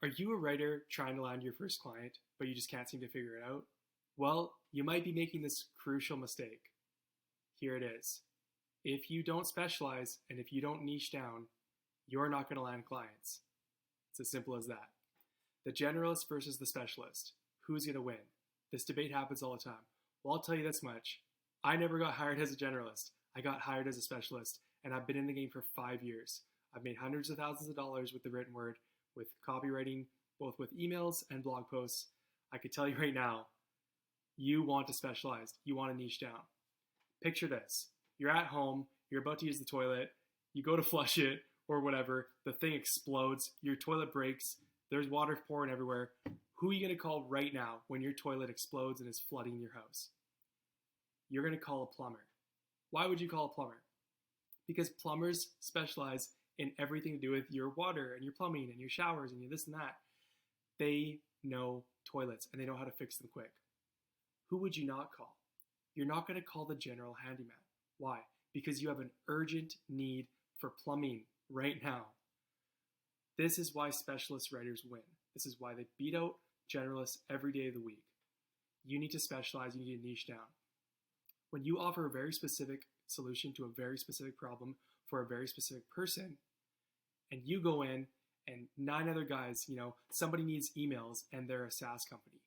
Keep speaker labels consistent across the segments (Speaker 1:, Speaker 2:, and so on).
Speaker 1: Are you a writer trying to land your first client, but you just can't seem to figure it out? Well, you might be making this crucial mistake. Here it is. If you don't specialize and if you don't niche down, you're not going to land clients. It's as simple as that. The generalist versus the specialist. Who's going to win? This debate happens all the time. Well, I'll tell you this much. I never got hired as a generalist. I got hired as a specialist, and I've been in the game for 5 years. I've made hundreds of thousands of dollars with the written word, with copywriting, both with emails and blog posts. I could tell you right now, you want to specialize. You want to niche down. Picture this. You're at home, you're about to use the toilet, you go to flush it or whatever, the thing explodes, your toilet breaks, there's water pouring everywhere. Who are you going to call right now when your toilet explodes and is flooding your house? You're going to call a plumber. Why would you call a plumber? Because plumbers specialize in everything to do with your water and your plumbing and your showers and your this and that. They know toilets and they know how to fix them quick. Who would you not call? You're not going to call the general handyman. Why? Because you have an urgent need for plumbing right now. This is why specialist writers win. This is why they beat out generalists every day of the week. You need to specialize, you need to niche down. When you offer a very specific solution to a very specific problem for a very specific person, and you go in and 9 other guys, somebody needs emails and they're a SaaS company.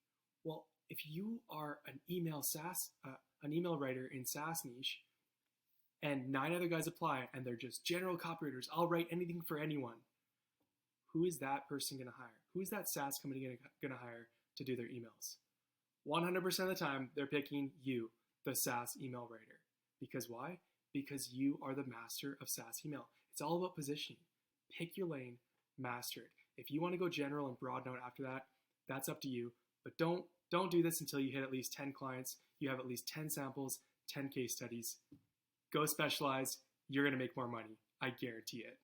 Speaker 1: Well, if you are an email writer in SaaS niche, and 9 other guys apply and they're just general copywriters, I'll write anything for anyone. Who is that person going to hire? Who is that SaaS company going to hire to do their emails? 100% of the time, they're picking you, the SaaS email writer. Because why? Because you are the master of SaaS email. It's all about positioning. Pick your lane, master it. If you want to go general and broad out after that, that's up to you. But don't do this until you hit at least 10 clients, you have at least 10 samples, 10 case studies. Go specialize. You're going to make more money. I guarantee it.